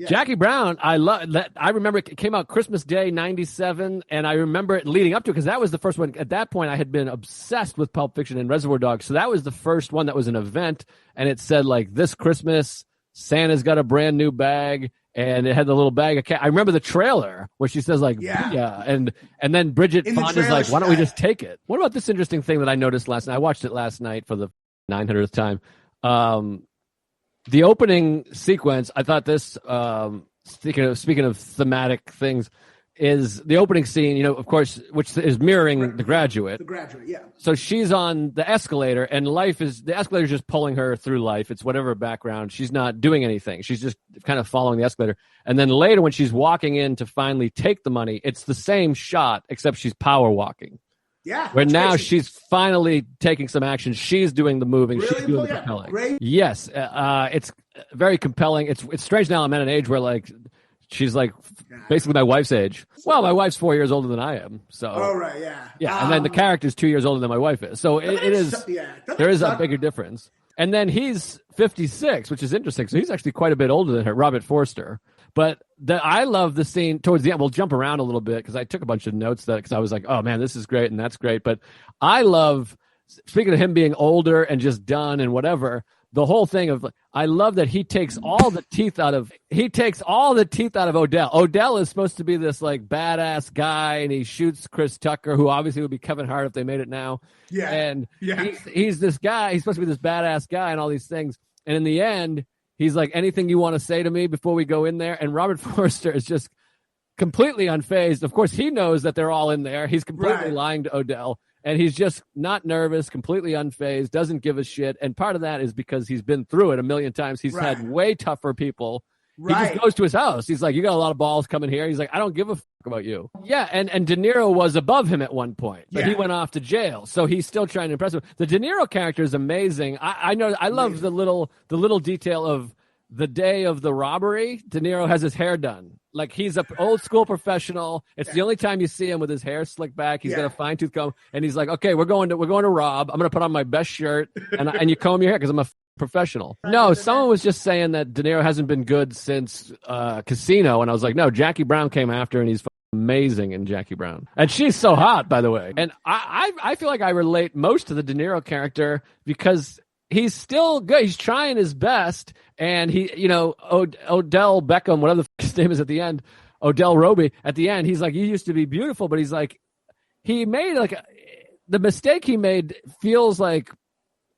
Jackie Brown, I love that. I remember it came out Christmas Day, 97. And I remember it leading up to it because that was the first one. At that point, I had been obsessed with Pulp Fiction and Reservoir Dogs. So that was the first one that was an event. And it said like, this Christmas, Santa's got a brand new bag. And it had the little bag of cat. I remember the trailer where she says like, yeah. And then Bridget Fonda's like, why don't we just take it? What about this interesting thing that I noticed last night? I watched it last night for the 900th time. The opening sequence, I thought this, speaking of thematic things, is the opening scene, you know, of course, which is mirroring The Graduate. The Graduate, yeah. So she's on the escalator, and the escalator's just pulling her through life. It's whatever background. She's not doing anything. She's just kind of following the escalator. And then later when she's walking in to finally take the money, it's the same shot, except she's power walking. Yeah. Where now she's finally taking some action. She's doing the moving. Really? She's doing the compelling. Great. Yes. It's very compelling. It's strange now I'm at an age where like, she's like basically my wife's age. Well, my wife's 4 years older than I am. So. Oh, right, yeah. Yeah, and then the character's 2 years older than my wife is. So it is. There is a bigger difference. And then he's 56, which is interesting. So he's actually quite a bit older than her, Robert Forster. But I love the scene towards the end. We'll jump around a little bit because I took a bunch of notes because I was like, oh man, this is great and that's great. But I love, speaking of him being older and just done and whatever, the whole thing of, I love that he takes all the teeth out of Odell. Odell is supposed to be this like badass guy, and he shoots Chris Tucker, who obviously would be Kevin Hart if they made it now. Yeah. And he's this guy, he's supposed to be this badass guy and all these things. And in the end, he's like, anything you want to say to me before we go in there? And Robert Forster is just completely unfazed. Of course, he knows that they're all in there. He's completely lying to Odell. And he's just not nervous, completely unfazed, doesn't give a shit. And part of that is because he's been through it a million times. He's had way tougher people. He just goes to his house. He's like, you got a lot of balls coming here. He's like, I don't give a fuck about you. Yeah, and De Niro was above him at one point, but he went off to jail. So he's still trying to impress him. The De Niro character is amazing. I know. I love the little detail of the day of the robbery. De Niro has his hair done. Like he's an old school professional. It's the only time you see him with his hair slicked back. He's got a fine tooth comb, and he's like, "Okay, we're going to rob. I'm going to put on my best shirt, and you comb your hair because I'm a professional." No, someone was just saying that De Niro hasn't been good since Casino, and I was like, "No, Jackie Brown came after, and he's amazing in Jackie Brown, and she's so hot, by the way." And I feel like I relate most to the De Niro character because he's still good. He's trying his best. And he, you know, Odell Beckham, whatever his name is at the end, Odell Roby, at the end, he's like, you used to be beautiful, but he's like, he made like, the mistake he made feels like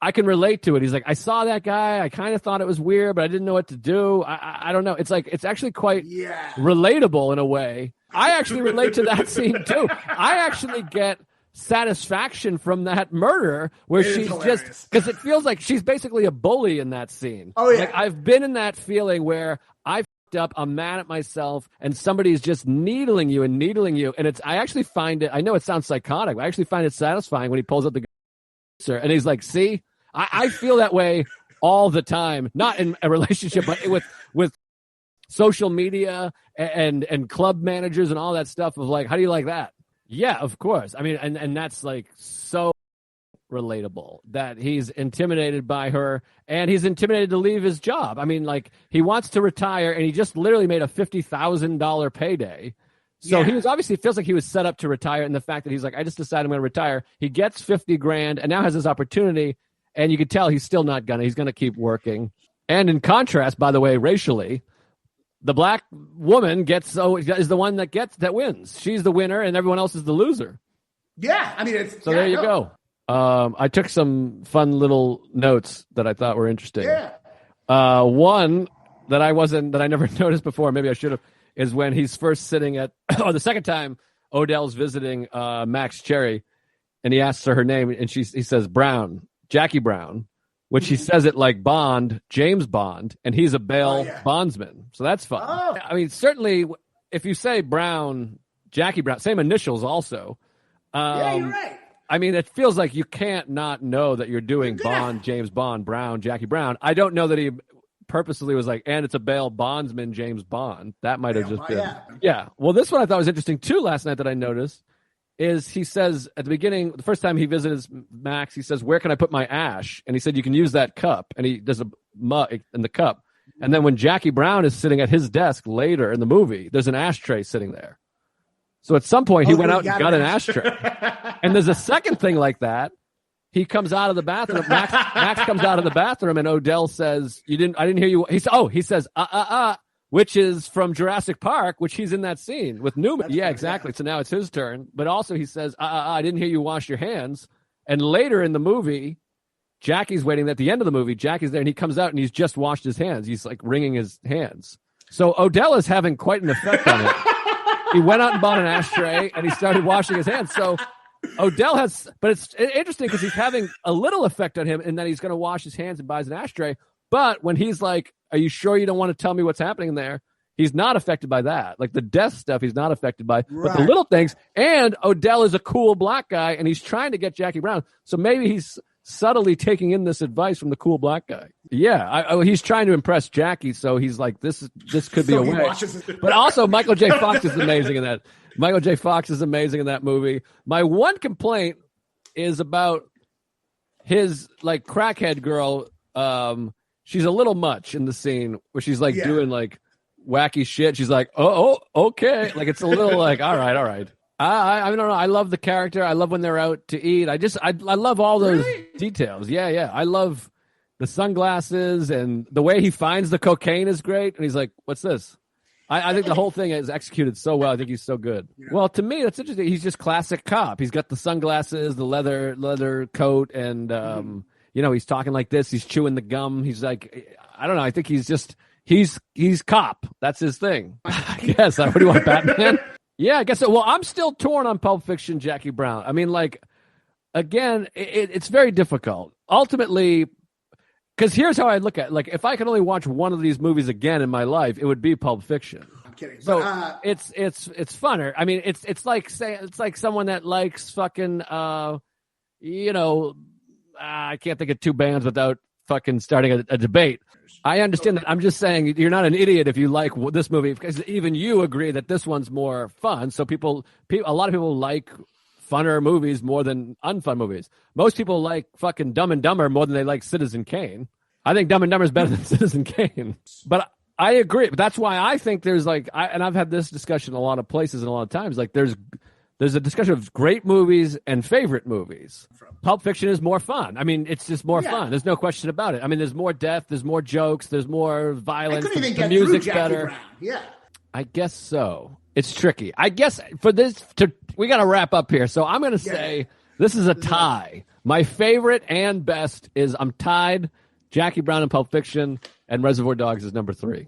I can relate to it. He's like, I saw that guy. I kind of thought it was weird, but I didn't know what to do. I don't know. It's like, it's actually quite relatable in a way. I actually relate to that scene too. I actually get satisfaction from that murder where she's just because it feels like she's basically a bully in that scene. Oh yeah, like I've been in that feeling where I fucked up, I'm mad at myself, and somebody's just needling you, and it's I actually find it. I know it sounds psychotic, but I actually find it satisfying when he pulls up the gun and he's like, "See, I feel that way all the time, not in a relationship, but with social media and club managers and all that stuff of like, how do you like that?" Yeah, of course. I mean, and that's like so relatable that he's intimidated by her and he's intimidated to leave his job. I mean, like he wants to retire and he just literally made a $50,000 payday. So he was obviously feels like he was set up to retire. And the fact that he's like, I just decided I'm going to retire. He gets 50 grand and now has this opportunity. And you could tell he's still not he's going to keep working. And in contrast, by the way, racially, the black woman is the one that wins. She's the winner, and everyone else is the loser. Yeah, I mean, there you go. I took some fun little notes that I thought were interesting. Yeah. One that I never noticed before, maybe I should have, is when he's first sitting at the second time Odell's visiting Max Cherry, and he asks her name, and he says Brown, Jackie Brown. Which he says it like Bond, James Bond, and he's a bail bondsman. So that's fun. Oh. I mean, certainly, if you say Brown, Jackie Brown, same initials also. Yeah, you're right. I mean, it feels like you can't not know that you're doing Bond, James Bond, Brown, Jackie Brown. I don't know that he purposely was like, and it's a bail bondsman, James Bond. That might have just been. Yeah. Well, this one I thought was interesting, too, last night that I noticed. Is he says at the beginning, the first time he visits Max, he says, where can I put my ash? And he said, you can use that cup. And he does a mug in the cup. And then when Jackie Brown is sitting at his desk later in the movie, there's an ashtray sitting there. So at some point he went out and got an ashtray. And there's a second thing like that. He comes out of the bathroom. Max comes out of the bathroom, and Odell says, I didn't hear you. He says, which is from Jurassic Park, which he's in that scene with Newman. That's exactly. Yeah. So now it's his turn. But also he says, I didn't hear you wash your hands. And later in the movie, Jackie's waiting at the end of the movie. Jackie's there, and he comes out, and he's just washed his hands. He's like wringing his hands. So Odell is having quite an effect on it. He went out and bought an ashtray, and he started washing his hands. So Odell has, but it's interesting because he's having a little effect on him in that he's going to wash his hands and buys an ashtray. But when he's like, are you sure you don't want to tell me what's happening in there? He's not affected by that. Like the death stuff, he's not affected by. Right. But the little things, and Odell is a cool black guy, and he's trying to get Jackie Brown. So maybe he's subtly taking in this advice from the cool black guy. Yeah, he's trying to impress Jackie, so he's like, this could be a way. But also, Michael J. Fox is amazing in that. Michael J. Fox is amazing in that movie. My one complaint is about his like crackhead girl. She's a little much in the scene where she's like doing like wacky shit. She's like, oh, okay. Like it's a little like, all right. I don't know. I love the character. I love when they're out to eat. I love all those details. Yeah. I love the sunglasses and the way he finds the cocaine is great. And he's like, what's this? I think the whole thing is executed so well. I think he's so good. Yeah. Well, to me, that's interesting. He's just classic cop. He's got the sunglasses, the leather coat, and he's talking like this. He's chewing the gum. He's like, I don't know. I think he's cop. That's his thing. I guess. What do you want, Batman? Yeah, I guess so. Well, I'm still torn on Pulp Fiction, Jackie Brown. I mean, like, again, it's very difficult. Ultimately, because here's how I look at it. Like, if I could only watch one of these movies again in my life, it would be Pulp Fiction. I'm kidding. So it's funner. I mean, it's like someone that likes fucking I can't think of two bands without fucking starting a debate. I understand that. I'm just saying you're not an idiot if you like this movie, because even you agree that this one's more fun. So a lot of people like funner movies more than unfun movies. Most people like fucking Dumb and Dumber more than they like Citizen Kane. I think Dumb and Dumber is better than Citizen Kane. But I agree. But that's why I think there's and I've had this discussion a lot of places and a lot of times. Like there's a discussion of great movies and favorite movies. Pulp Fiction is more fun. I mean, it's just more fun. There's no question about it. I mean, there's more death, there's more jokes, there's more violence. The music's better. Brown. Yeah, I guess so. It's tricky. I guess for this, we got to wrap up here. So I'm going to say this is a tie. My favorite and best is I'm tied. Jackie Brown and Pulp Fiction, and Reservoir Dogs is number 3.